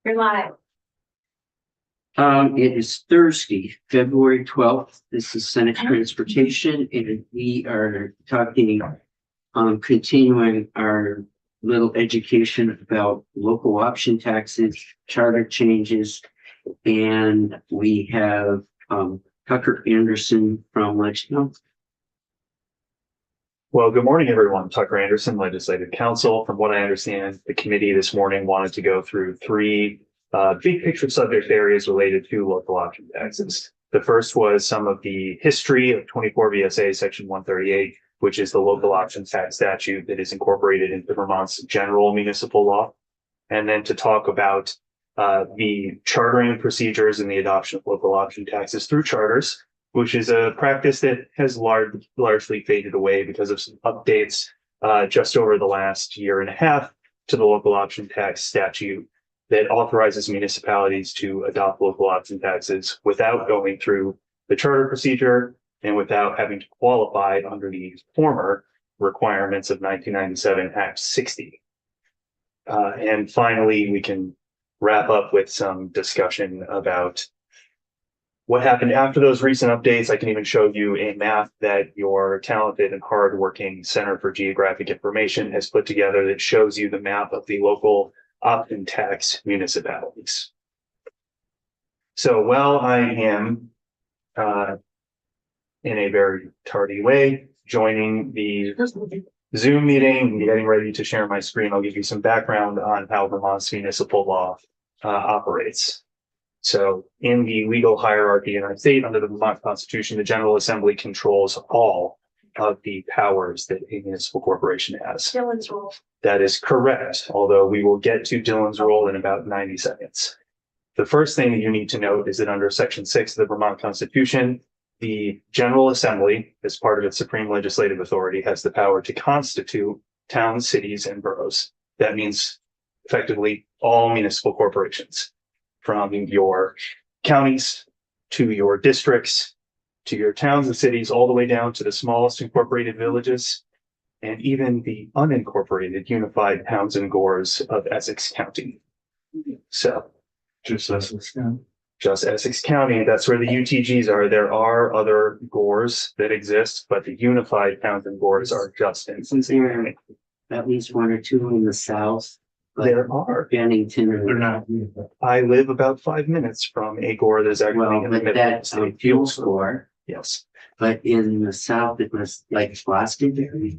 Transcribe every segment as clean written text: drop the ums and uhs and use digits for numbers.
You're live. It is Thursday, February 12th. This is Senate Transportation, and we are talking, continuing our little education about local option taxes, charter changes, and we have, Tucker Anderson from Ledgeville. Well, good morning, everyone. Tucker Anderson, Legislative Counsel. From what I understand, the committee this morning wanted to go through three big picture subject areas related to local option taxes. The first was some of the history of 24 VSA Section 138, which is the local option tax statute that is incorporated into Vermont's general municipal law. And then to talk about the chartering procedures and the adoption of local option taxes through charters, which is a practice that has largely faded away because of some updates just over the last year and a half to the local option tax statute that authorizes municipalities to adopt local option taxes without going through the charter procedure and without having to qualify under the former requirements of 1997 Act 60. And finally, we can wrap up with some discussion about what happened after those recent updates. I can even show you a map that your talented and hardworking Center for Geographic Information has put together that shows you the map of the local option tax municipalities. So while I am in a very tardy way joining the Zoom meeting and getting ready to share my screen, I'll give you some background on how Vermont's municipal law operates. So in the legal hierarchy in our state under the Vermont Constitution, the General Assembly controls all of the powers that a municipal corporation has. Dylan's rule. That is correct, although we will get to Dylan's rule in about 90 seconds. The first thing that you need to note is that under Section 6 of the Vermont Constitution, the General Assembly, as part of its supreme legislative authority, has the power to constitute towns, cities, and boroughs. That means effectively all municipal corporations, from your counties to your districts to your towns and cities, all the way down to the smallest incorporated villages and even the unincorporated unified towns and gores of Essex County. So Just Essex County. just Essex County, that's where the UTGs are. There are other gores that exist, but the unified towns and gores are just in Isn't there at least one or two in the south? Like There are. Bennington They're or, not. I live about 5 minutes from a gore that's actually well, in the but middle of the that's a state. fuel score, Yes. but in the south, it was like Glastonbury.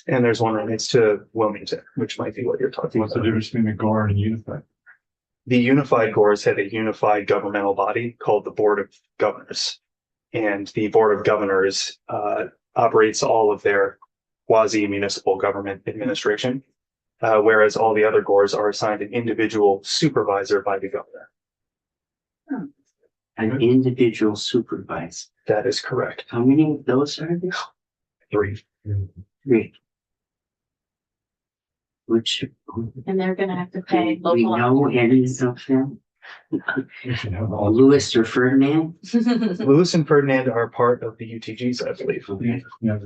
And there's one right next to Wilmington, which might be what you're talking What's the about. difference between a GOR and a unified? The unified gores have a unified governmental body called the Board of Governors. And the Board of Governors operates all of their quasi-municipal government administration, whereas all the other gores are assigned an individual supervisor by the governor. An individual supervisor. That is correct. How many of those are there? 3. Three. Which, And they're gonna have to pay we local. know any of them? You should have all. Lewis or Ferdinand? Lewis and Ferdinand are part of the UTGs, I believe. Yeah.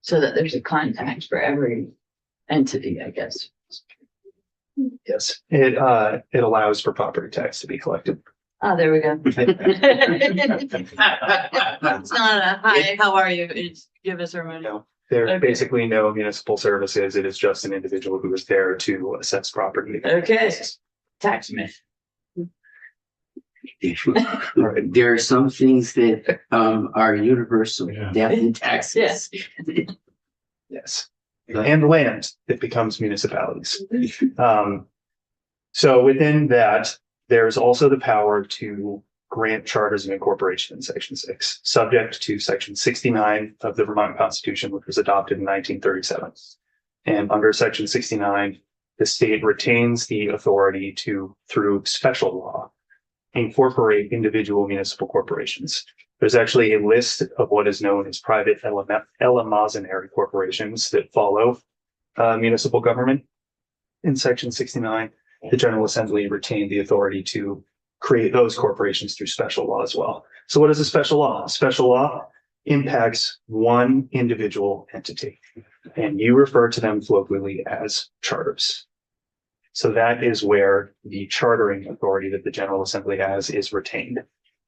So that there's a contact for every entity, I guess. Yes, it allows for property tax to be collected. Oh, there we go. It's not a, hi, how are you? It's give us a reminder. No, there are Okay. basically no municipal services. It is just an individual who is there to assess property. Okay. Taxman. Right. There are some things that are universal, Yeah. death and taxes. Yes, and land that becomes municipalities. So within that, there's also the power to grant charters of incorporation in Section 6, subject to Section 69 of the Vermont Constitution, which was adopted in 1937. And under Section 69, the state retains the authority to, through special law, incorporate individual municipal corporations. There's actually a list of what is known as private eleemosynary corporations that follow municipal government. In Section 69, the General Assembly retained the authority to create those corporations through special law as well. So what is a special law? Special law impacts one individual entity, and you refer to them colloquially as charters. So that is where the chartering authority that the General Assembly has is retained,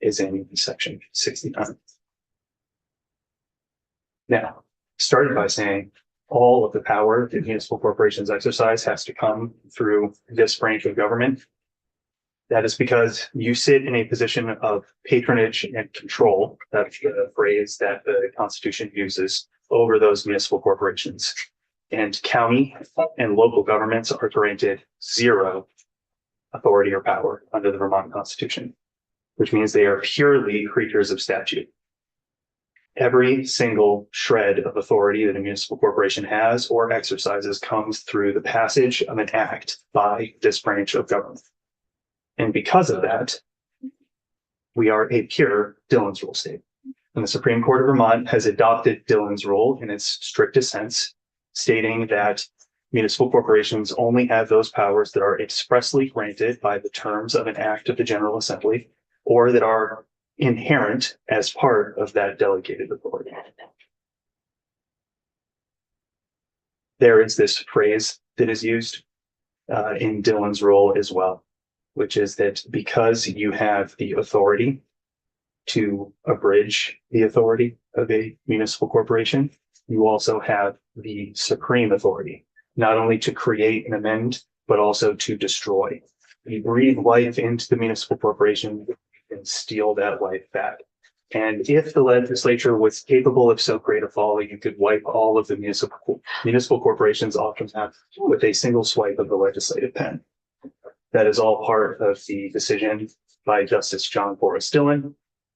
is in section 69. Now, started by saying all of the power that municipal corporations exercise has to come through this branch of government. That is because you sit in a position of patronage and control. That's the phrase that the Constitution uses over those municipal corporations. And county and local governments are granted zero authority or power under the Vermont Constitution, which means they are purely creatures of statute. Every single shred of authority that a municipal corporation has or exercises comes through the passage of an act by this branch of government. And because of that, we are a pure Dillon's Rule state. And the Supreme Court of Vermont has adopted Dillon's Rule in its strictest sense, stating that municipal corporations only have those powers that are expressly granted by the terms of an act of the General Assembly or that are inherent as part of that delegated authority. There is this phrase that is used in Dillon's Rule as well, which is that because you have the authority to abridge the authority of a municipal corporation, you also have the supreme authority, not only to create and amend, but also to destroy. You breathe life into the municipal corporation and steal that life back. And if the legislature was capable of so great a folly, you could wipe all of the municipal corporations off from that with a single swipe of the legislative pen. That is all part of the decision by Justice John Forrest Dillon.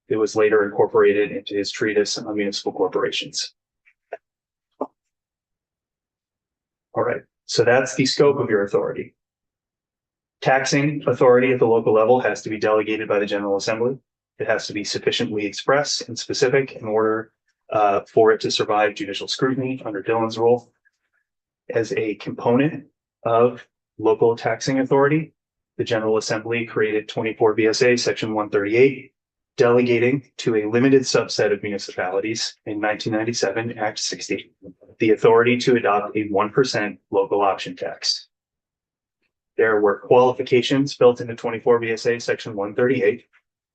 It was later incorporated into his treatise on municipal corporations. All right, so that's the scope of your authority. Taxing authority at the local level has to be delegated by the General Assembly. It has to be sufficiently express and specific in order for it to survive judicial scrutiny under Dillon's Rule. As a component of local taxing authority, the General Assembly created 24 VSA Section 138, delegating to a limited subset of municipalities in 1997, Act 60, the authority to adopt a 1% local option tax. There were qualifications built into 24 VSA Section 138,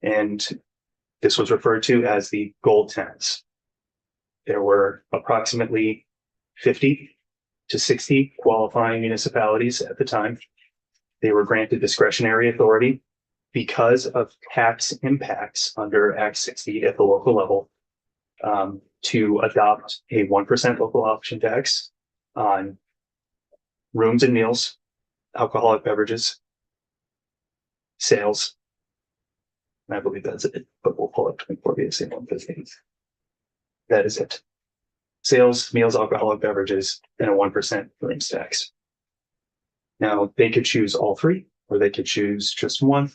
and this was referred to as the gold tenants. There were approximately 50 to 60 qualifying municipalities at the time. They were granted discretionary authority because of tax impacts under Act 60 at the local level to adopt a 1% local option tax on rooms and meals, alcoholic beverages, sales. And I believe that's it, but we'll pull up 24 VSA 115. That is it. Sales, meals, alcoholic beverages, and a 1% rooms tax. Now, they could choose all three, or they could choose just one,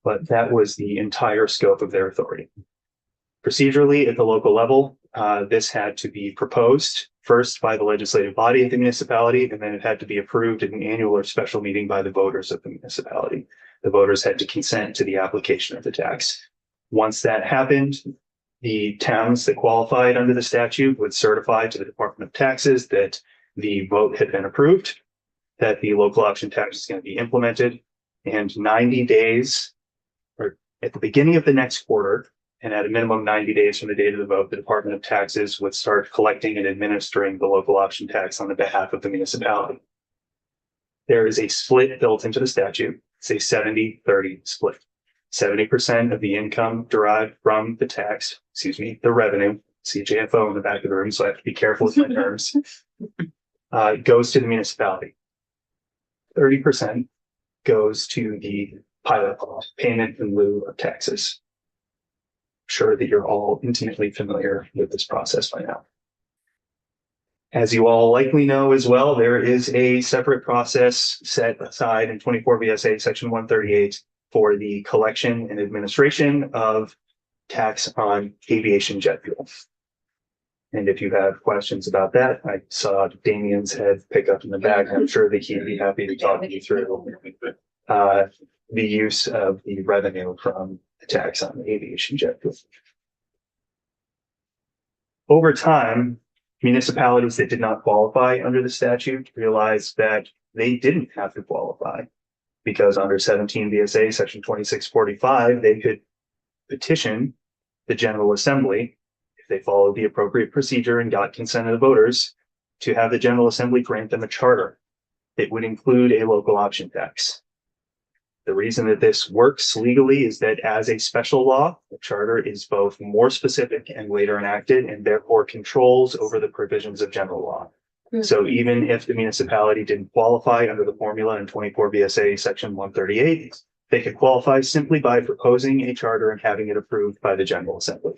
but that was the entire scope of their authority. Procedurally, at the local level, this had to be proposed first by the legislative body of the municipality, and then it had to be approved at an annual or special meeting by the voters of the municipality. The voters had to consent to the application of the tax. Once that happened, the towns that qualified under the statute would certify to the Department of Taxes that the vote had been approved, that the local option tax is going to be implemented, and 90 days, or at the beginning of the next quarter, and at a minimum 90 days from the date of the vote, the Department of Taxes would start collecting and administering the local option tax on the behalf of the municipality. There is a split built into the statute. It's a 70-30 split. 70% of the income derived from the tax, the revenue, CJFO in the back of the room, so I have to be careful with my terms, goes to the municipality. 30% goes to the pilot cost, payment in lieu of taxes. I'm sure that you're all intimately familiar with this process by now. As you all likely know as well, there is a separate process set aside in 24 VSA Section 138 for the collection and administration of tax on aviation jet fuel. And if you have questions about that, I saw Damien's head pick up in the back. I'm sure that he'd be happy to talk you through the use of the revenue from the tax on aviation jet fuel. Over time, municipalities that did not qualify under the statute realized that they didn't have to qualify because under 17 VSA section 2645, they could petition the General Assembly if they followed the appropriate procedure and got consent of the voters to have the General Assembly grant them a charter. It would include a local option tax. The reason that this works legally is that as a special law, the charter is both more specific and later enacted and therefore controls over the provisions of general law. So even if the municipality didn't qualify under the formula in 24 VSA section 138, they could qualify simply by proposing a charter and having it approved by the General Assembly.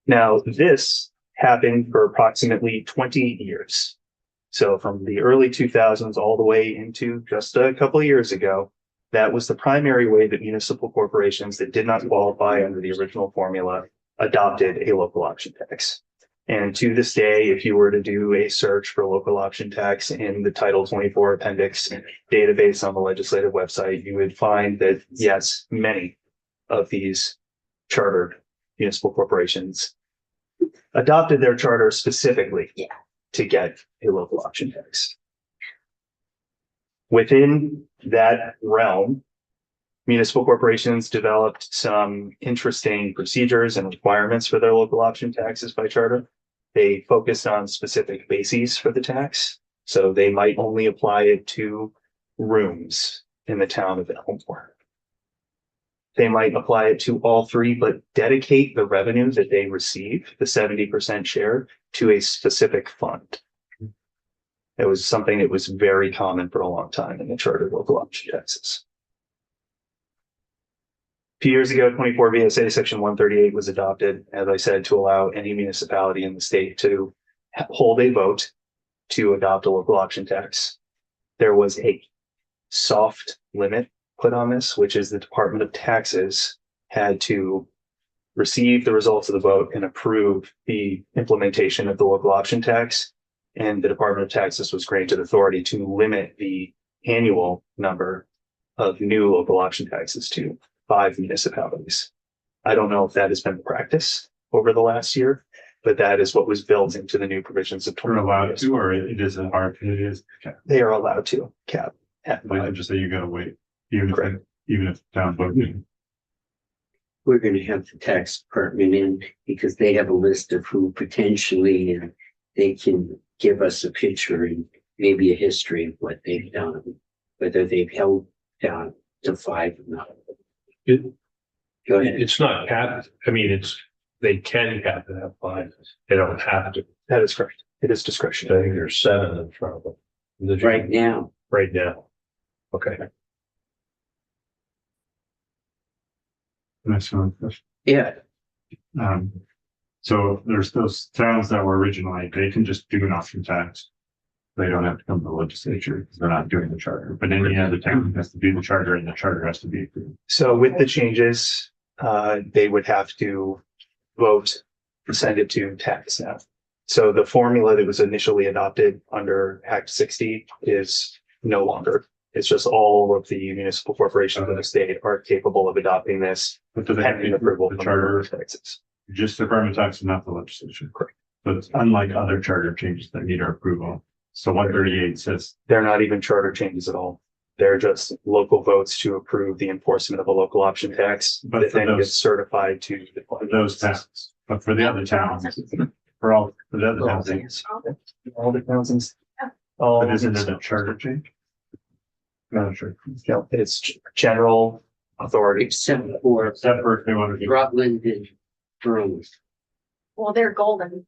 Now, this happened for approximately 20 years. So from the early 2000s all the way into just a couple of years ago, that was the primary way that municipal corporations that did not qualify under the original formula adopted a local option tax. And to this day, if you were to do a search for local option tax in the Title 24 Appendix database on the legislative website, you would find that, yes, many of these chartered municipal corporations adopted their charter specifically to get a local option tax. Within that realm, municipal corporations developed some interesting procedures and requirements for their local option taxes by charter. They focused on specific bases for the tax. So they might only apply it to rooms in the town of Elmore. They might apply it to all three, but dedicate the revenue that they receive, the 70% share, to a specific fund. It was something that was very common for a long time in the charter local option taxes. A few years ago, 24 VSA section 138 was adopted, as I said, to allow any municipality in the state to hold a vote to adopt a local option tax. There was a soft limit put on this, which is the Department of Taxes had to receive the results of the vote and approve the implementation of the local option tax. And the Department of Taxes was granted authority to limit the annual number of new local option taxes to 5 municipalities. I don't know if that has been the practice over the last year, but that is what was built into the new provisions of We're allowed to, or it is a hard, it is. They are allowed to cap at But 5. just say you gotta wait, even Correct. if town voting. We're gonna have the tax department in because they have a list of who potentially, and they can give us a picture and maybe a history of what they've done, whether they've held down to 5 or not. Go ahead. It's not capped. I mean, they can cap it at 5. They don't have to. That is correct. It is I discretionary. think there's 7 in front of them. Right now, Right now. Okay. That's one question. yeah, So there's those towns that were originally, they can just do an option tax. They don't have to come to the legislature because they're not doing the charter, but any other town has to do the charter and the charter has to be approved. So with the changes, they would have to vote to send it to tax now. So the formula that was initially adopted under Act 60 is no longer. It's just all of the municipal corporations in the state are capable of adopting this But do they pending have approval the from charter, the taxes. just the Department of Taxes, not the legislature? Correct. But it's unlike other charter changes that need our approval. So 138 says, They're not even charter changes at all. They're just local votes to approve the enforcement of a local option tax But that for then those- gets certified to for those towns, but for the other towns, for the other towns, all the thousands. but isn't it a charter change? Not sure. It's general authority. except for Except for if they want to do. Rutland and Burlington. Well, they're golden.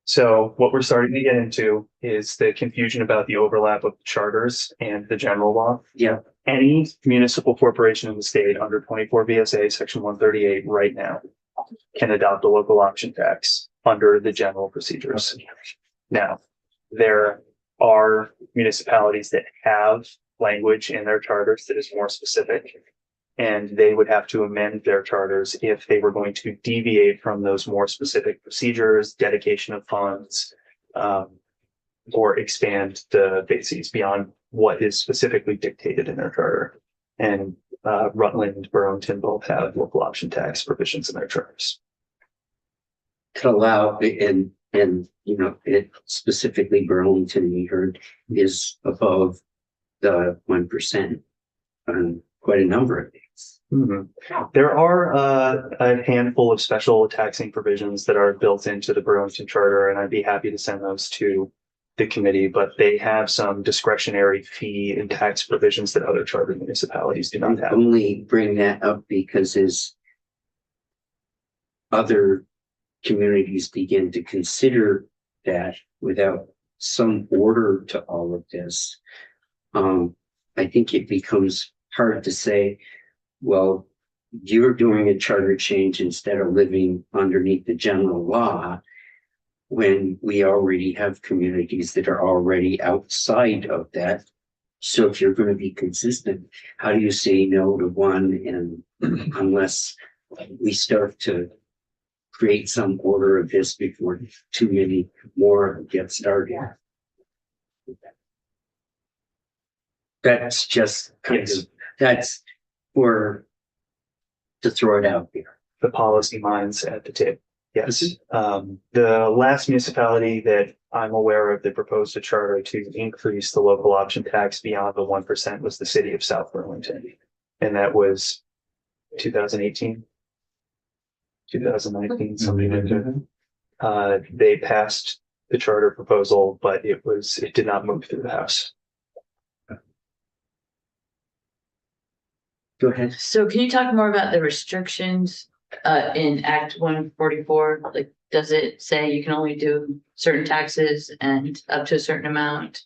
So what we're starting to get into is the confusion about the overlap of charters and the general law. Yeah, Any municipal corporation in the state under 24 VSA section 138 right now can adopt a local option tax under the general procedures. Now, there are municipalities that have language in their charters that is more specific, and they would have to amend their charters if they were going to deviate from those more specific procedures, dedication of funds, or expand the bases beyond what is specifically dictated in their charter. And Rutland, Burlington both have local option tax provisions in their charters. to allow, and And, it specifically Burlington, we heard, is above the 1% on quite a number of things. Mhm. There are a handful of special taxing provisions that are built into the Burlington Charter, and I'd be happy to send those to the committee, but they have some discretionary fee and tax provisions that other charter municipalities do not I have. only bring that up because as other communities begin to consider that without some order to all of this, I think it becomes hard to say, well, you're doing a charter change instead of living underneath the general law, when we already have communities that are already outside of that. So if you're going to be consistent, how do you say no to one and unless we start to create some order of this before too many more get started? That's just that's for to throw it out there. The policy minds at the table. Yes. The last municipality that I'm aware of that proposed a charter to increase the local option tax beyond the 1% was the city of South Burlington. And that was 2018, 2019, something like that. They passed the charter proposal, but it did not move through the House. Go ahead. So can you talk more about the restrictions in Act 144? Like, does it say you can only do certain taxes and up to a certain amount?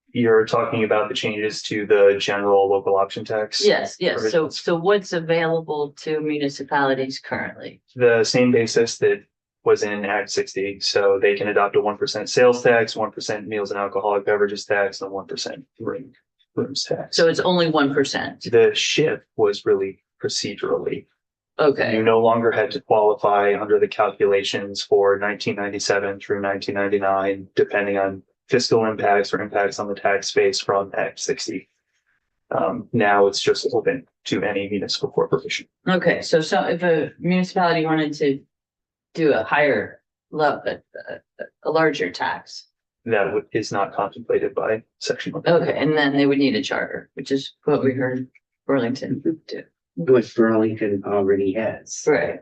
You're talking about the changes to the general local option tax? Yes, yes. So provisions. what's available to municipalities currently? The same basis that was in Act 60. So they can adopt a 1% sales tax, 1% meals and alcoholic beverages tax, and 1% rooms tax. So it's only 1%. The shift was really procedurally. Okay, You no longer had to qualify under the calculations for 1997 through 1999, depending on fiscal impacts or impacts on the tax base from Act 60. Now it's just open to any municipal corporation. okay. So if a municipality wanted to do a higher level, a larger tax, That is not contemplated by Section 1. okay, and then they would need a charter, which is what we heard Burlington do. Which Burlington already has. Right.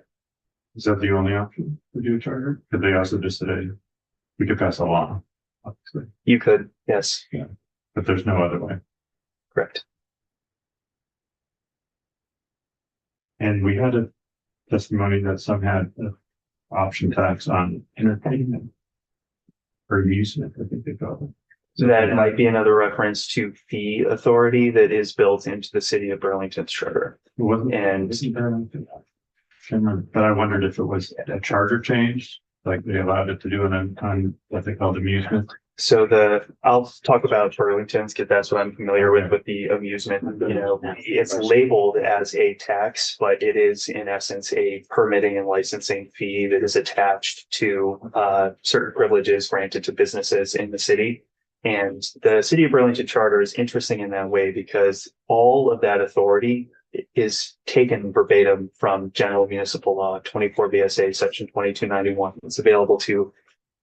Is that the only option to do a charter? Could they also just say, we could pass a law, obviously, You could, yes, but there's no other way. correct. And we had a testimony that some had an option tax on entertainment or amusement, I think they call it. So that might be another reference to fee authority that is built into the city of Burlington's charter. It wasn't, And- isn't there anything? Can't remember, but I wondered if it was a charter change, like they allowed it to do it on what they called amusement. So I'll talk about Burlington's, because that's what I'm familiar with the amusement, it's labeled as a tax, but it is in essence a permitting and licensing fee that is attached to certain privileges granted to businesses in the city. And the city of Burlington charter is interesting in that way because all of that authority is taken verbatim from general municipal law 24 VSA section 2291. It's available to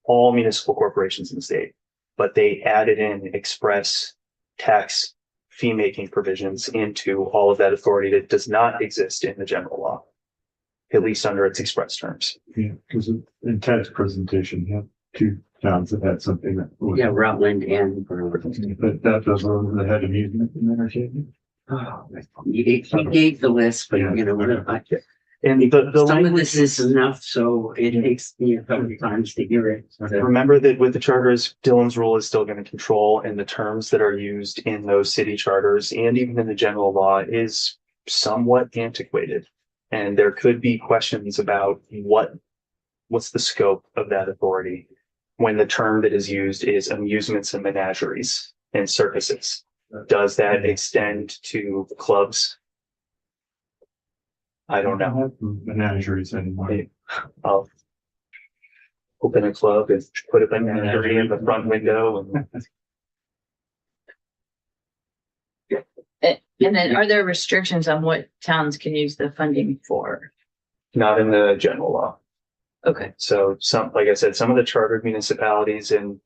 all municipal corporations in the state, but they added in express tax fee making provisions into all of that authority that does not exist in the general law, at least under its express terms. Yeah, because in Ted's presentation, you have two towns that had something that was. Yeah, Rutland and Burlington. But that does over the head amusement and entertainment. Oh, he gave the list, but And some of language this is enough, so it takes me a couple of times to hear it. So, remember that with the charters, Dillon's rule is still going to control, and the terms that are used in those city charters and even in the general law is somewhat antiquated. And there could be questions about what's the scope of that authority when the term that is used is amusements and menageries and circuses. Does that extend to clubs? I don't know. Menageries anymore. I'll open a club and put a menagerie in the front window and And then are there restrictions on what towns can use the funding for? not in the general law. Okay, So some, like I said, some of the chartered municipalities in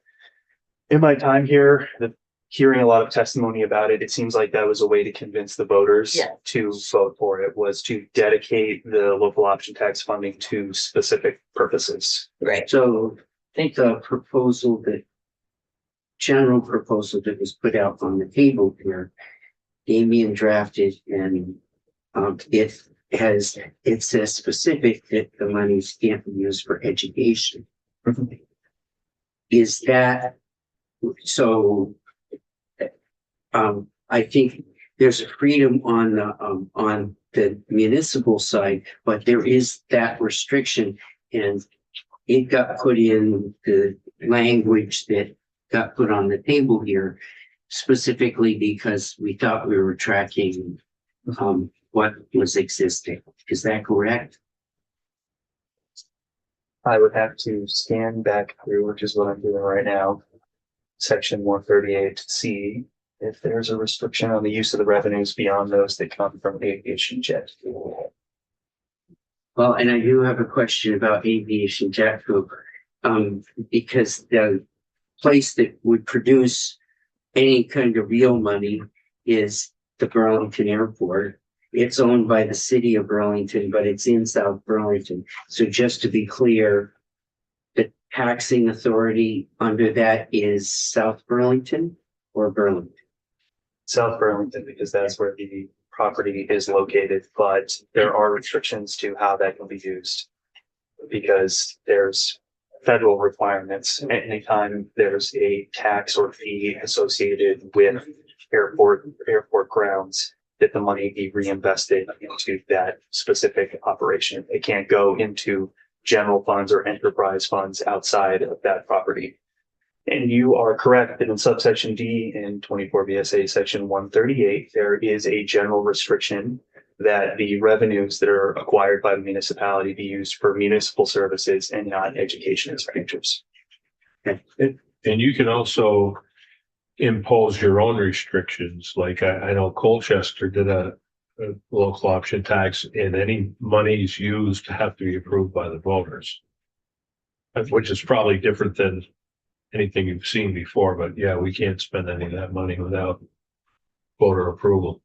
my time here, hearing a lot of testimony about it, it seems like that was a way to convince the voters Yeah. to vote for it, was to dedicate the local option tax funding to specific purposes. right. So Thank you. the general proposal that was put out on the table here, Damien drafted, and it says specific that the monies can't be used for education. Is that so? I think there's a freedom on the municipal side, but there is that restriction, and it got put in the language that got put on the table here specifically because we thought we were tracking what was existing. Is that correct? I would have to scan back through, which is what I'm doing right now, section 138 to see if there's a restriction on the use of the revenues beyond those that come from aviation jet fuel. Well, and I do have a question about aviation jet fuel, because the place that would produce any kind of real money is the Burlington Airport. It's owned by the city of Burlington, but it's in South Burlington. So just to be clear, the taxing authority under that is South Burlington or Burlington? South Burlington, because that's where the property is located, but there are restrictions to how that can be used. Because there's federal requirements. Anytime there's a tax or fee associated with airport grounds, that the money be reinvested into that specific operation. It can't go into general funds or enterprise funds outside of that property. And you are correct that in subsection D in 24 VSA section 138, there is a general restriction that the revenues that are acquired by the municipality be used for municipal services and not education expenditures. And you can also impose your own restrictions. Like I know Colchester did a local option tax, and any monies used have to be approved by the voters. Which is probably different than anything you've seen before, but yeah, we can't spend any of that money without voter approval.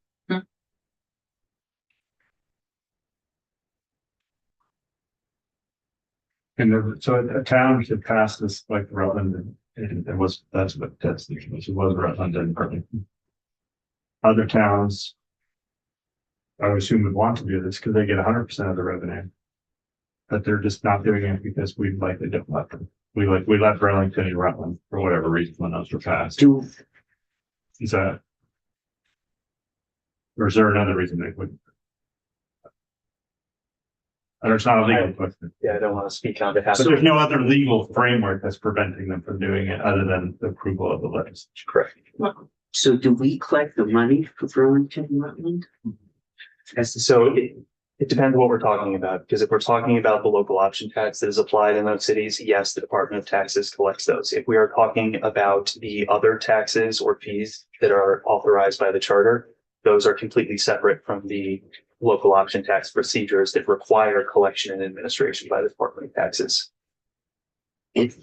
And so a town should pass this like Rutland, and it was, that's what that's the was Rutland and Burlington. Other towns, I would assume would want to do this because they get 100% of the revenue. But they're just not doing it because we likely don't let them. We let Burlington and Rutland for whatever reason when those were passed. Is that, or is there another reason they wouldn't? And it's not a legal question. Yeah, I don't want to speak on behalf So of. there's no other legal framework that's preventing them from doing it other than the approval of the legislature. Correct. So do we collect the money for Burlington and Rutland? So it depends what we're talking about, because if we're talking about the local option tax that is applied in those cities, yes, the Department of Taxes collects those. If we are talking about the other taxes or fees that are authorized by the charter, those are completely separate from the local option tax procedures that require collection and administration by the Department of Taxes. It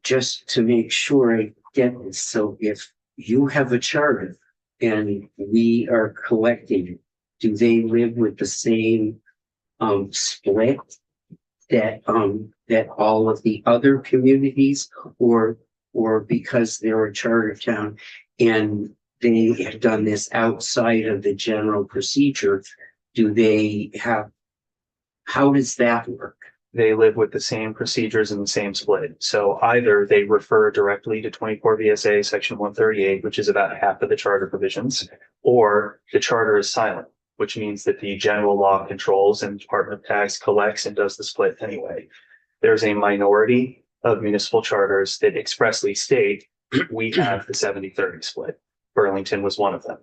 just to make sure I get this. So if you have a charter and we are collecting, do they live with the same split that all of the other communities, or because they're a charter town and they have done this outside of the general procedure, do they have, how does that work? They live with the same procedures and the same split. So either they refer directly to 24 VSA section 138, which is about half of the charter provisions, or the charter is silent, which means that the general law controls and Department of Tax collects and does the split anyway. There's a minority of municipal charters that expressly state we have the 70-30 split. Burlington was one of them.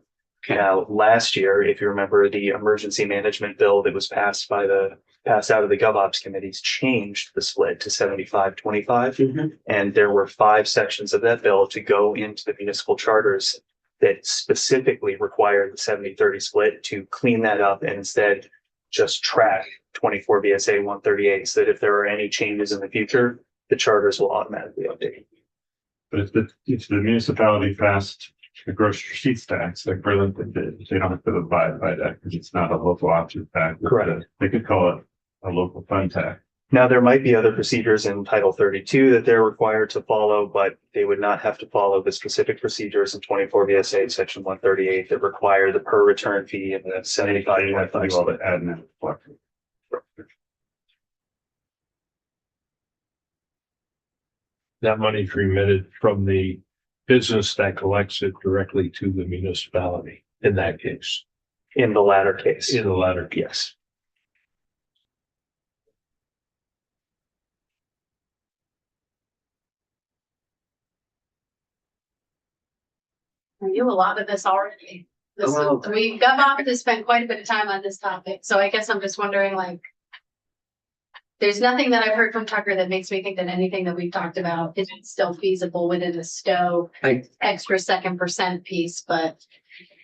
Now, last year, if you remember, the emergency management bill that was passed out of the GovOps committees changed the split to 75-25. And there were 5 sections of that bill to go into the municipal charters that specifically required the 70-30 split to clean that up and instead just track 24 VSA 138, so that if there are any changes in the future, the charters will automatically update. But if the municipality passed a gross receipts tax, like Burlington did, they don't have to abide by that because it's not a local option tax. Correct. They could call it a local fund tax. Now, there might be other procedures in Title 32 that they're required to follow, but they would not have to follow the specific procedures in 24 VSA Section 138 that require the per return fee and the They have to do all the 75.5. admin. work. That money's remitted from the business that collects it directly to the municipality in that case, In the latter case. in the latter case. Yes. I knew a lot of this already. This, Well- we got off to spend quite a bit of time on this topic, so I guess I'm just wondering, like. There's nothing that I've heard from Tucker that makes me think that anything that we've talked about is still feasible within the Stowe I, extra 2% piece, but.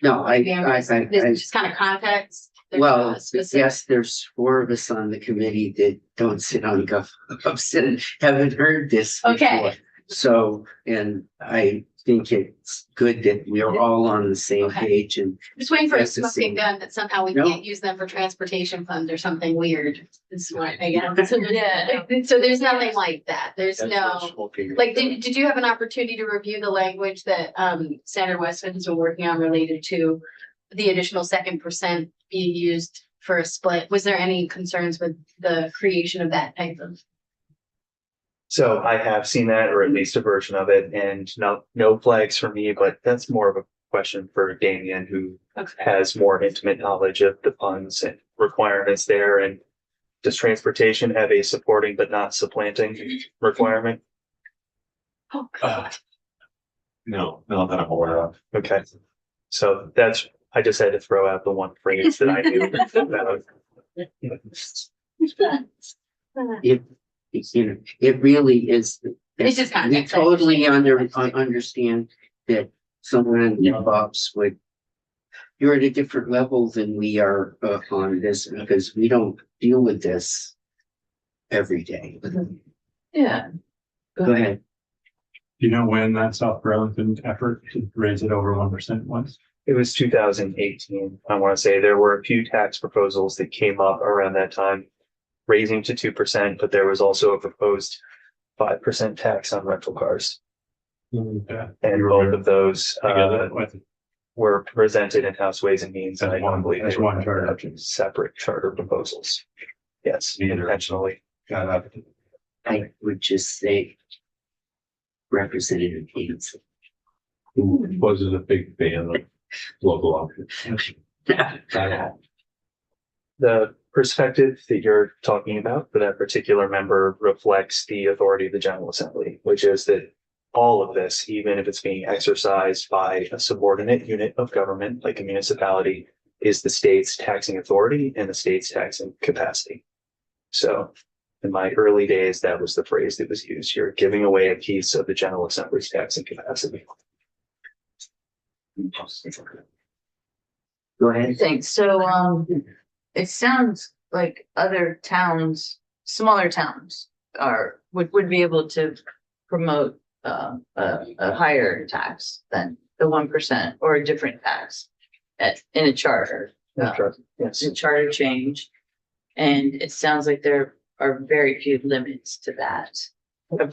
no, This is just kind of context. There's well, not specific- yes, there's 4 of us on the committee that don't sit on GovOps and haven't heard this before. Okay. So, and I think it's good that we are all on the same Okay. page and Just waiting for a That's the smoking same. gun that somehow we No. can't use them for transportation funds or something weird. This is what I guess. Yeah. So there's nothing like that. There's That's no. what smoking- Like, did you have an opportunity to review the language that Senator Westman has been working on related to the additional 2% being used for a split? Was there any concerns with the creation of that type of? So I have seen that, or at least a version of it, and no flags for me, but that's more of a question for Damien, who has more intimate knowledge of the funds and requirements there. And does transportation have a supporting but not supplanting requirement? Oh, No, not that I'm aware of. Okay. So I just had to throw out the one phrase that I knew. it really is. It's just We context, I totally understand. understand that someone in GovOps would. You're at a different level than we are on this because we don't deal with this every day. Yeah. Go ahead. Do you know when that South Burlington effort to raise it over 1% was? It was 2018. I want to say there were a few tax proposals that came up around that time, raising to 2%, but there was also a proposed 5% tax on rental cars. Yeah. And both of those Together. were presented in House Ways and Means. And I don't believe As they were one charter. separate charter proposals. Yes, Neither. intentionally. Got up. I would just say Representative Haynes. Who wasn't a big fan of local options. The perspective that you're talking about for that particular member reflects the authority of the General Assembly, which is that all of this, even if it's being exercised by a subordinate unit of government like a municipality, is the state's taxing authority and the state's taxing capacity. So in my early days, that was the phrase that was used. You're giving away a piece of the General Assembly's taxing capacity. Go ahead. Thanks. So, it sounds like other towns, smaller towns would be able to promote a higher tax than the 1% or a different tax in a charter. Yes. It's a charter change. And it sounds like there are very few limits to that.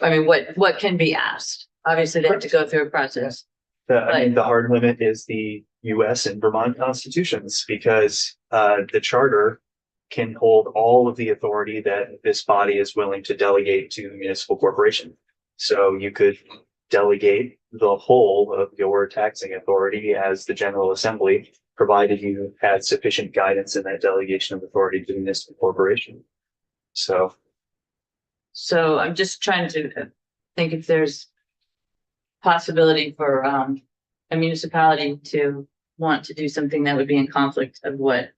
I mean, what can be asked? Obviously, they have to go through a process. The hard limit is the US and Vermont constitutions, because the charter can hold all of the authority that this body is willing to delegate to the municipal corporation. So you could delegate the whole of your taxing authority as the General Assembly, provided you had sufficient guidance in that delegation of authority to the municipal corporation. So I'm just trying to think if there's possibility for a municipality to want to do something that would be in conflict of what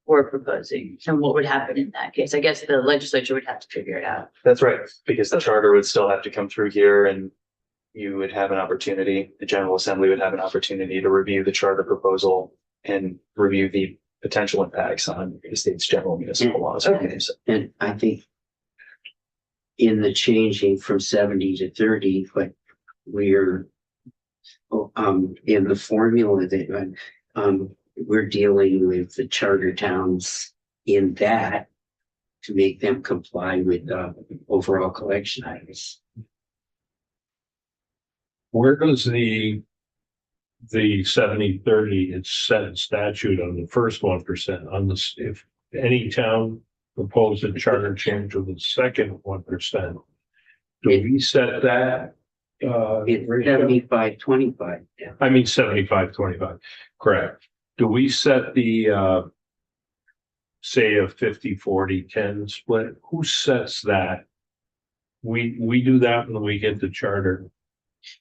we're proposing and what would happen in that case. I guess the legislature would have to figure it out. that's right, because the charter would still have to come through here, and you would have an opportunity, the General Assembly would have an opportunity to review the charter proposal and review the potential impacts on the state's general municipal laws. Okay. So, And I think in the changing from 70 to 30, but we're in the formula that we're dealing with the charter towns in that to make them comply with overall collection items. Where does the 70-30, it's set in statute on the first 1%, on this, if any town proposed a charter change with the second 1%, do we set that? It's ratio? 75-25. Yeah. I mean 75-25, correct. Do we set the say a 50-40-10 split? Who sets that? We do that when we get the charter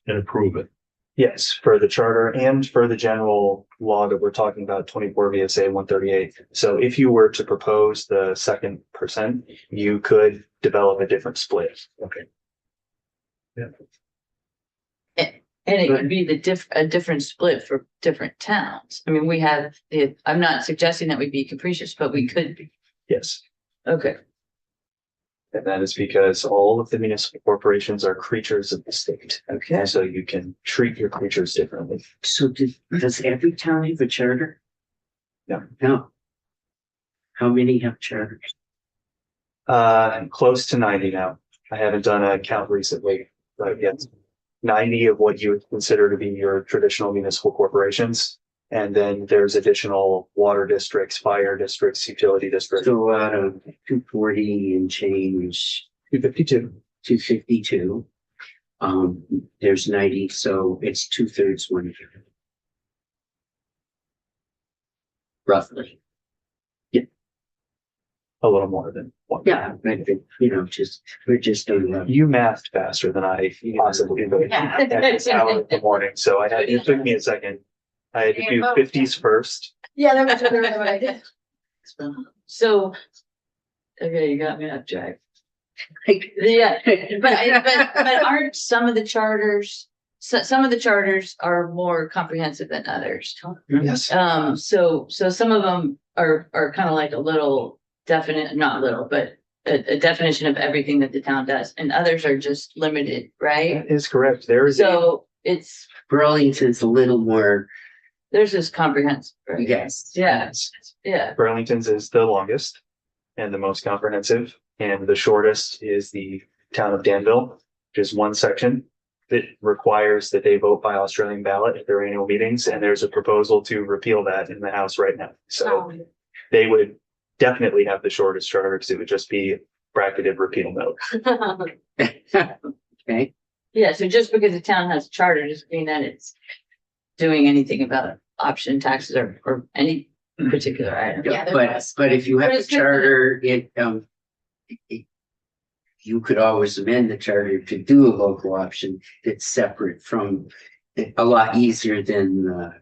and approve it. yes, for the charter and for the general law that we're talking about, 24 VSA 138. So if you were to propose the second percent, you could develop a different split. Okay. And it could be a different split for different towns. I mean, we have, I'm not suggesting that we be capricious, but we could be. Yes. Okay. And that is because all of the municipal corporations are creatures of the state. Okay. So you can treat your creatures differently. So does every town have a charter? No. No. How many have charters? Close to 90 now. I haven't done a count recently, but yes, 90 of what you would consider to be your traditional municipal corporations. And then there's additional water districts, fire districts, utility districts. So out of 240 and change, 252. 252, there's 90, so it's 2/3, 1/3. Roughly. A little more than one. Yeah, I think, we're just doing that. You mathed faster than I possibly could Yeah. at this hour of the morning. So it took me a second. I had to do 50s first. Yeah, that was really what I did. So, okay, you got me off track. Yeah, but aren't some of the charters, some of the charters are more comprehensive than others. Yes. So some of them are kind of like a little definite, not little, but a definition of everything that the town does, and others are just limited, right? That is correct. There is So it's, Burlington's a little more, there's this comprehensive, right? yes. Yeah, yeah, Burlington's is the longest and the most comprehensive, and the shortest is the town of Danville, which is one section that requires that they vote by Australian ballot at their annual meetings, and there's a proposal to repeal that in the House right now. So they would definitely have the shortest charter because it would just be bracketed repeal note. Okay, yeah. So just because a town has a charter doesn't mean that it's doing anything about option taxes or any particular item. Yeah, there but, was. but if you have But a it's good to- charter, you could always amend the charter to do a local option that's separate from, a lot easier than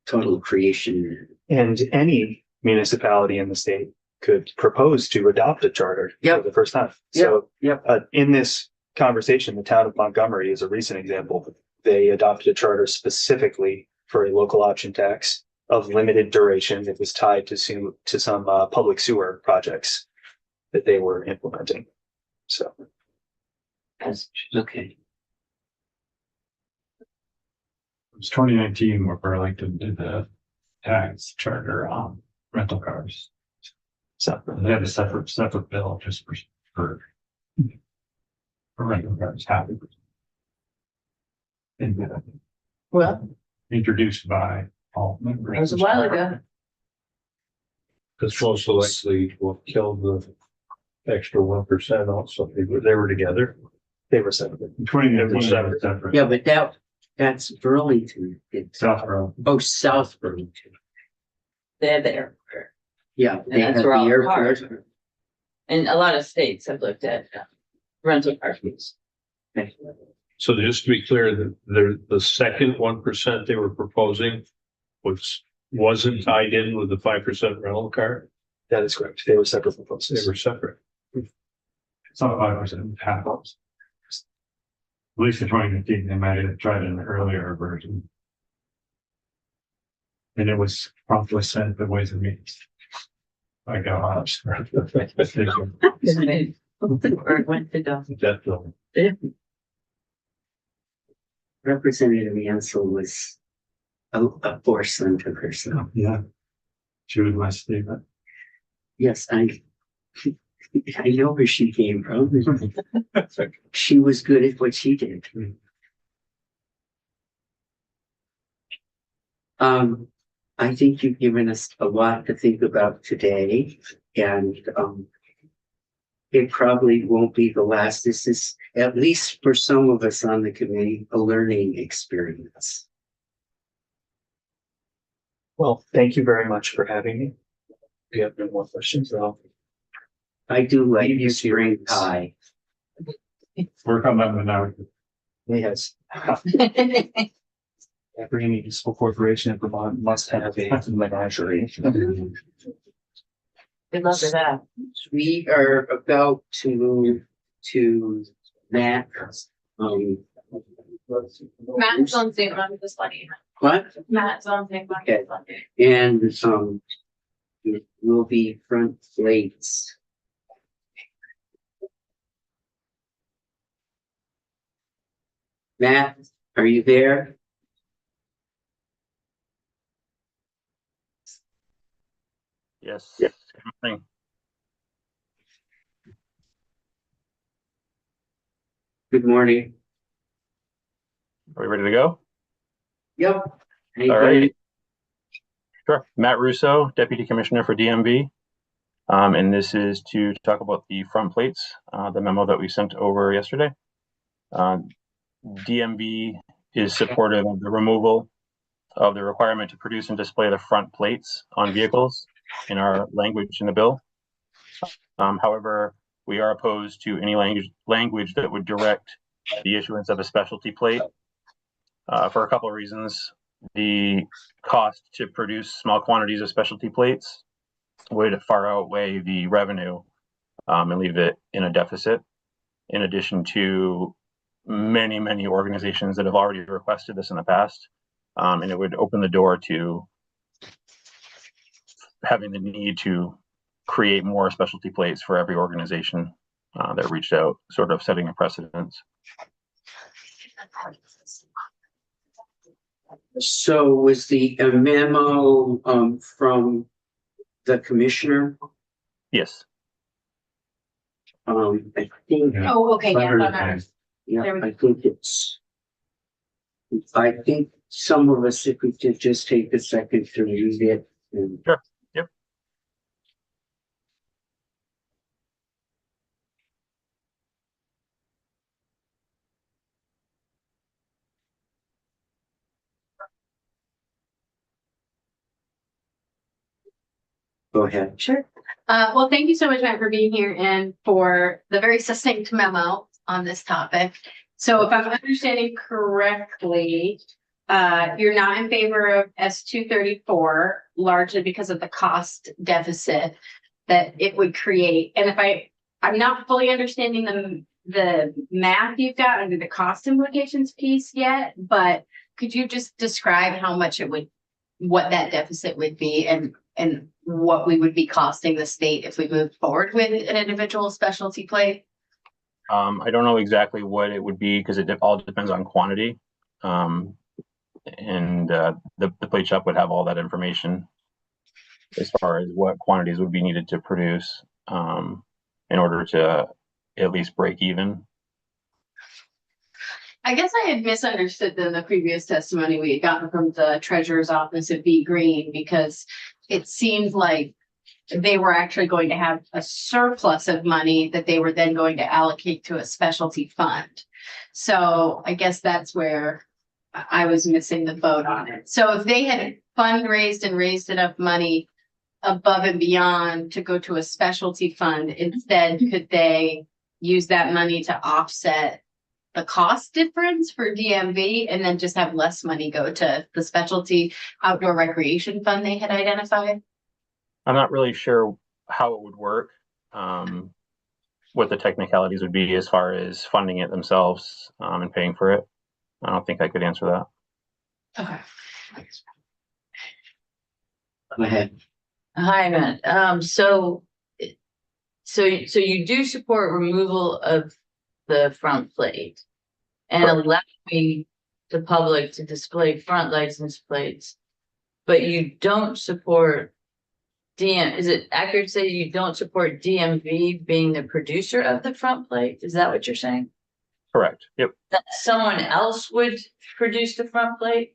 total creation. And any municipality in the state could propose to adopt a charter Yep. for the first time. So Yep. in this conversation, the town of Montgomery is a recent example. They adopted a charter specifically for a local option tax of limited duration that was tied to some public sewer projects that they were implementing. So Okay. It was 2019 where Burlington did the tax charter on rental cars. so They had a separate bill just for rental cars, happy. And Well, introduced by all members. that was a while ago. Because most likely will kill the extra 1% also. They were together. they were separate. In 2019, they were separate. Yeah, but that's Burlington. It's, South Row. South Burlington. They're there. Yeah. They that's have where all the the airport. cars And a lot of states have looked at rental car fees. So just to be clear, the second 1% they were proposing wasn't tied in with the 5% rental car. That is correct. They were separate They proposals. were separate. It's not 5%, half. At least in 2019, they might have tried an earlier version. And it was promptly sent the Ways and Means. I got honest. Or it went to Duff. Definitely. Representative Ansel was a force unto herself. Yeah. She was my statement. Yes, I know where she came from. She was good at what she did. I think you've given us a lot to think about today, and it probably won't be the last. This is, at least for some of us on the committee, a learning experience. Well, thank you very much for having me. If you have no more questions, I do like Leave you your spring to- pie. Work on that one now. yes. Every municipal corporation in Vermont must have a menagerie. Good luck with that. We are about to Matt. Matt's on Zoom, I'm just letting you know. What? Matt's on Zoom. Okay. And it will be front plates. Matt, are you there? Yes. Good morning. Good morning. Are we ready to go? Yep. All right. Sure. Matt Russo, Deputy Commissioner for DMV. And this is to talk about the front plates, the memo that we sent over yesterday. DMV is supportive of the removal of the requirement to produce and display the front plates on vehicles in our language in the bill. However, we are opposed to any language that would direct the issuance of a specialty plate for a couple of reasons. The cost to produce small quantities of specialty plates would far outweigh the revenue and leave it in a deficit. In addition to many organizations that have already requested this in the past, and it would open the door to having the need to create more specialty plates for every organization that reached out, sort of setting a precedent. So was the memo from the commissioner? Yes. I think, Yeah. Oh, okay, yeah, Better that than- matters. yeah, There we go. I think some of us, if we could just take a second to read it. And Sure. Yep. go ahead. Sure. Well, thank you so much, Matt, for being here and for the very succinct memo on this topic. So if I'm understanding correctly, you're not in favor of S-234 largely because of the cost deficit that it would create. And if I'm not fully understanding the math you've got under the cost implications piece yet, but could you just describe how much what that deficit would be and what we would be costing the state if we moved forward with an individual specialty plate? I don't know exactly what it would be because it all depends on quantity. And the plate shop would have all that information as far as what quantities would be needed to produce in order to at least break even. I guess I had misunderstood the previous testimony we had gotten from the treasurer's office at B Green, because it seemed like they were actually going to have a surplus of money that they were then going to allocate to a specialty fund. So I guess that's where I was missing the boat on it. So if they had fundraised and raised enough money above and beyond to go to a specialty fund, instead, could they use that money to offset the cost difference for DMV and then just have less money go to the specialty outdoor recreation fund they had identified? I'm not really sure how it would work, what the technicalities would be as far as funding it themselves and paying for it. I don't think I could answer that. Okay. Go ahead. Hi, Matt. So you do support removal of the front plate and Correct. allowing the public to display front license plates, but you don't support is it accurate to say you don't support DMV being the producer of the front plate? Is that what you're saying? Correct. Yep. That someone else would produce the front plate?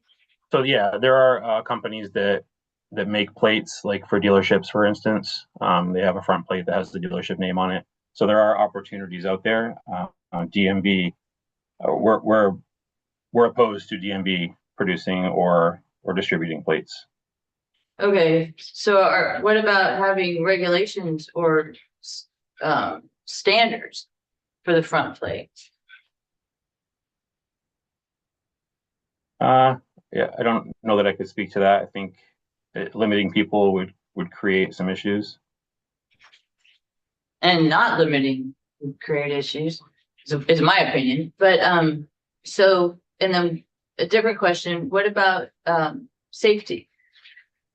So yeah, there are companies that make plates, like for dealerships, for instance. They have a front plate that has the dealership name on it. So there are opportunities out there. DMV, we're opposed to DMV producing or distributing plates. Okay, so what about having regulations or standards for the front plate? Yeah, I don't know that I could speak to that. I think limiting people would create some issues. And not limiting would create issues, is my opinion. But so and then a different question, what about safety?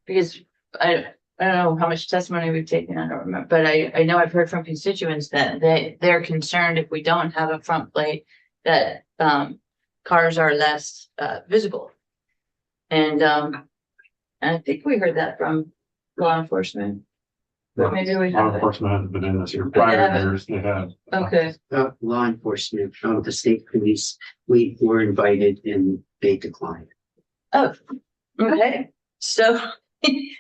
Because I don't know how much testimony we've taken, I don't remember, but I know I've heard from constituents that they're concerned if we don't have a front plate that cars are less visible. And I think we heard that from law enforcement. But maybe we Law haven't. enforcement hasn't been in this year. They Prior haven't? years, they have. Okay, Law enforcement, the state police, we were invited and they declined. oh, okay, so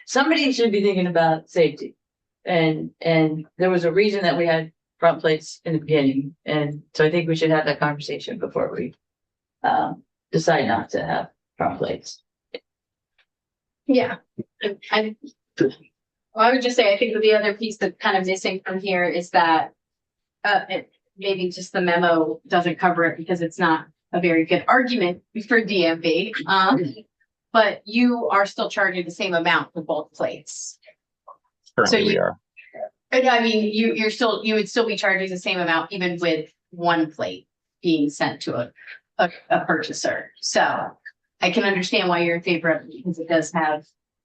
somebody should be thinking about safety. And there was a reason that we had front plates in the beginning, and so I think we should have that conversation before we decide not to have front plates. Yeah. I would just say, I think that the other piece that's kind of missing from here is that maybe just the memo doesn't cover it because it's not a very good argument for DMV. But you are still charging the same amount for both plates. Currently, So we are. And I mean, you would still be charging the same amount even with one plate being sent to a purchaser. So I can understand why you're in favor of it because it does have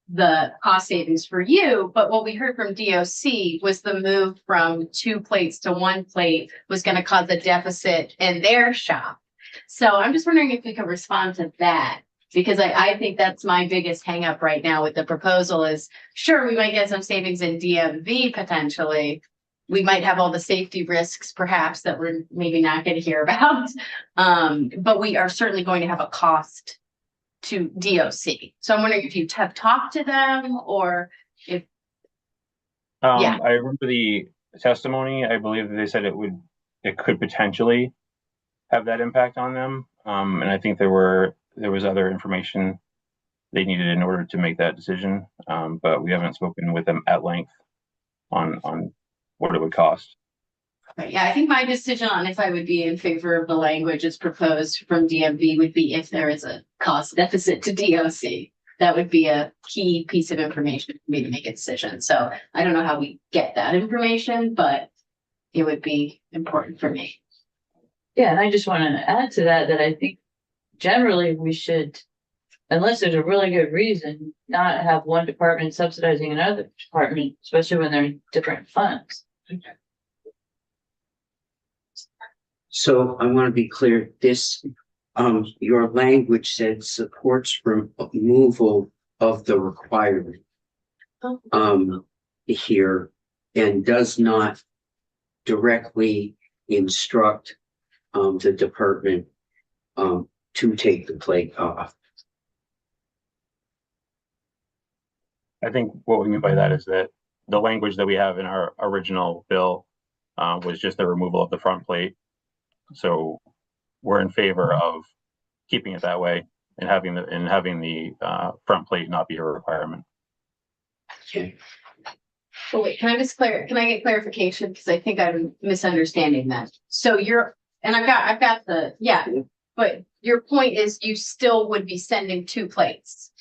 the cost savings for you. But what we heard from DOC was the move from 2 plates to 1 plate was going to cause a deficit in their shop. So I'm just wondering if we could respond to that. Because I think that's my biggest hang up right now with the proposal is, sure, we might get some savings in DMV potentially. We might have all the safety risks perhaps that we're maybe not going to hear about. But we are certainly going to have a cost to DOC. So I'm wondering if you have talked to them or if. Yeah. I remember the testimony. I believe they said it could potentially have that impact on them. And I think there was other information they needed in order to make that decision. But we haven't spoken with them at length on what it would cost. Right, yeah, I think my decision on if I would be in favor of the language as proposed from DMV would be if there is a cost deficit to DOC. That would be a key piece of information for me to make a decision. So I don't know how we get that information, but it would be important for me. Yeah, and I just want to add to that I think generally we should, unless there's a really good reason, not have one department subsidizing another department, especially when they're in different funds. So I want to be clear, this, your language said supports removal of the requirement. Here and does not directly instruct, the department, to take the plate off. I think what we mean by that is that the language that we have in our original bill was just the removal of the front plate. So we're in favor of keeping it that way and having the front plate not be a requirement. Okay. Oh, wait, can I get clarification? Because I think I'm misunderstanding that. So I've got but your point is you still would be sending 2 plates.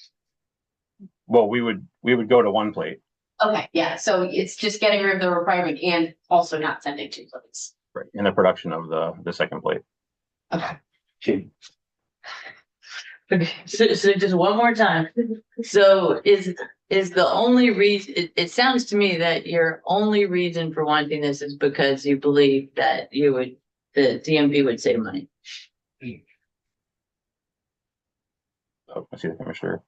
Well, we would go to 1 plate. Okay, yeah, so it's just getting rid of the requirement and also not sending 2 plates. Right, in the production of the second plate. Okay. Okay. Okay, so just one more time. So is the only reason, it sounds to me that your only reason for wanting this is because you believe that the DMV would save money. Oh, I see the commissioner.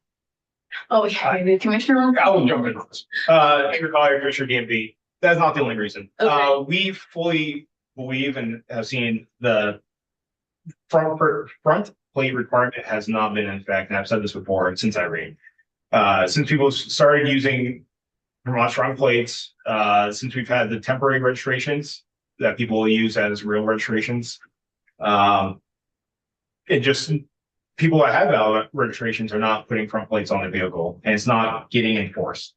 Oh, yeah, the commissioner. I will jump in on this. Andrew Collier, Commissioner DMV. That's not the only reason. Okay. We fully believe and have seen the front plate requirement has not been in effect, and I've said this before since Irene. Since people started using Vermont front plates, since we've had the temporary registrations that people use as real registrations, it just people that have valid registrations are not putting front plates on their vehicle, and it's not getting enforced.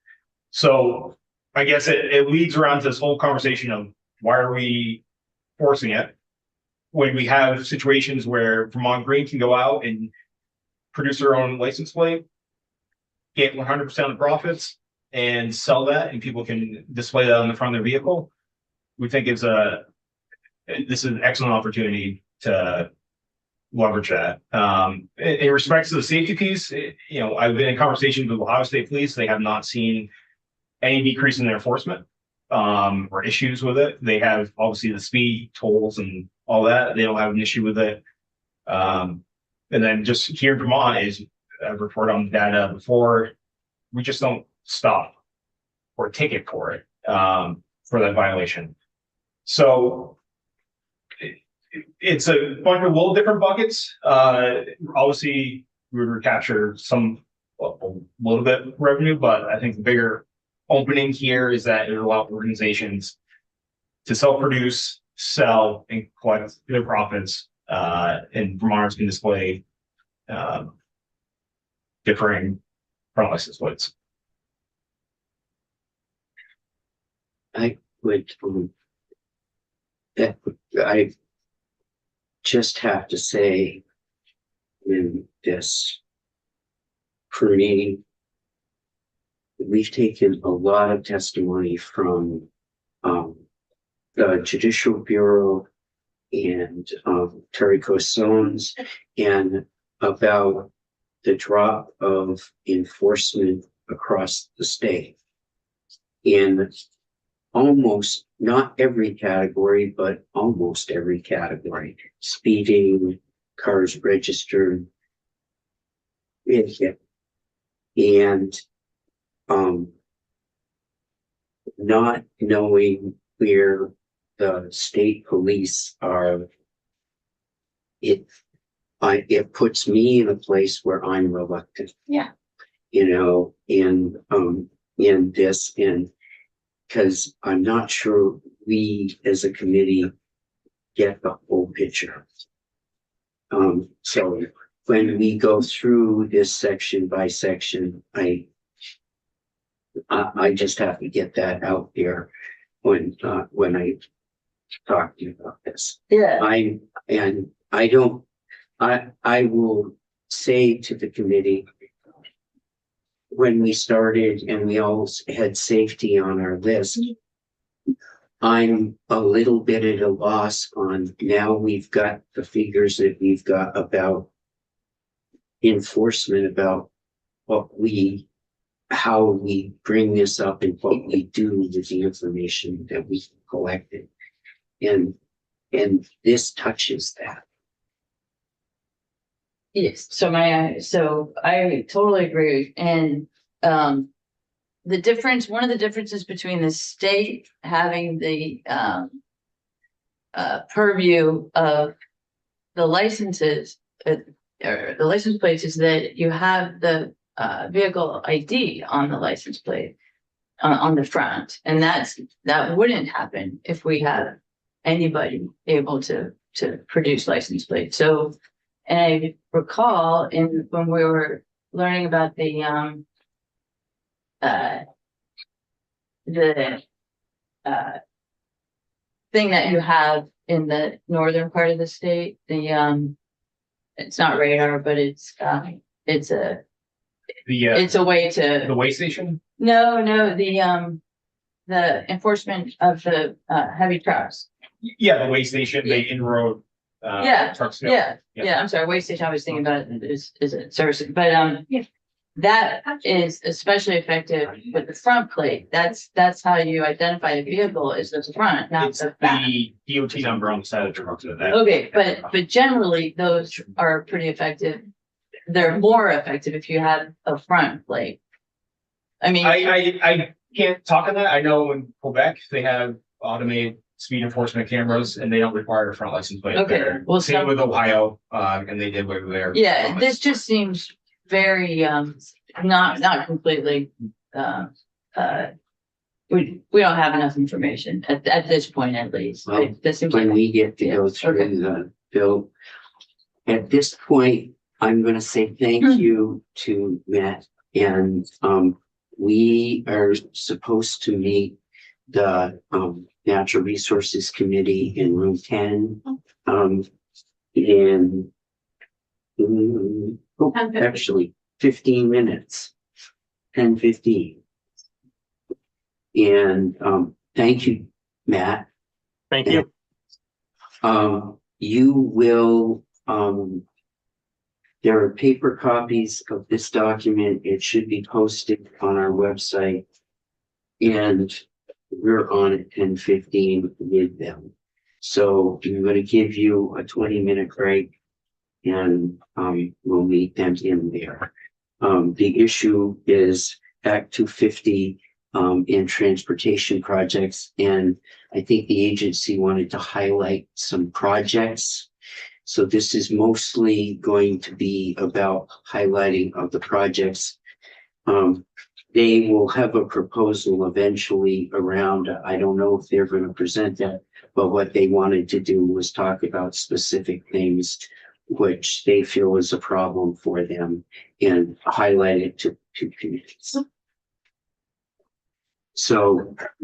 So I guess it leads around to this whole conversation of why are we forcing it when we have situations where Vermont Green can go out and produce their own license plate, get 100% of the profits, and sell that, and people can display that on the front of their vehicle. We think this is an excellent opportunity to leverage that. In respects to the safety piece, I've been in conversations with Ohio State Police. They have not seen any decrease in their enforcement or issues with it. They have obviously the speed tolls and all that. They don't have an issue with it. And then just here in Vermont, is I've reported on data before, we just don't stop or ticket for it for that violation. So it's a bunch of little different buckets. Obviously, we would recapture a little bit of revenue, but I think the bigger opening here is that it allows organizations to self-produce, sell, and collect their profits, and Vermonters can display differing front license plates. I would, I just have to say in this, for me, we've taken a lot of testimony from the Judicial Bureau and Terry Costones and about the drop of enforcement across the state. In almost, not every category, but almost every category. Speeding, cars registered, and not knowing where the state police are, it puts me in a place where I'm reluctant. Yeah. In this, and because I'm not sure we as a committee get the whole picture. So when we go through this section by section, I just have to get that out there when I talk to you about this. Yeah. I will say to the committee, when we started and we all had safety on our list, I'm a little bit at a loss on now we've got the figures that we've got about enforcement, about how we bring this up and what we do with the information that we collected. And this touches that. Yes, so I totally agree. And one of the differences between the state having the purview of the licenses or the license plates is that you have the vehicle ID on the license plate on the front, and that wouldn't happen if we had anybody able to produce license plates. So, and I recall when we were learning about the thing that you have in the northern part of the state, it's not radar, but it's a way to The way station. no the enforcement of the heavy trucks. Yeah, the way station, the in-road Yeah, trucks. Yeah, I'm sorry, waste station, I was thinking about it is it servicing, but Yeah. that is especially effective with the front plate. That's how you identify a vehicle is the front, not It's the back. the DOT number on the side of the truck. So that, Okay, but generally those are pretty effective. They're more effective if you have a front plate. I mean, I can't talk on that. I know in Quebec, they have automated speed enforcement cameras and they don't require a front license plate. Okay, there. well, Same some- with Ohio, and they did with their. yeah, this just seems very, not completely, we don't have enough information at this point, at least. Well, This seems when like, we get to Yeah, go okay. through the bill. At this point, I'm gonna say thank you to Matt and, we are supposed to meet the, Natural Resources Committee in room 10. In, oh, 10:15. actually 15 minutes, 10:15. And, thank you, Matt. Thank you. You will, there are paper copies of this document. It should be posted on our website. And we're on at 10:15 with them. So I'm gonna give you a 20-minute break. And, we'll meet them in there. The issue is Act 250, in transportation projects. And I think the agency wanted to highlight some projects. So this is mostly going to be about highlighting of the projects. They will have a proposal eventually around, I don't know if they're going to present that, but what they wanted to do was talk about specific things which they feel is a problem for them and highlight it to communities. So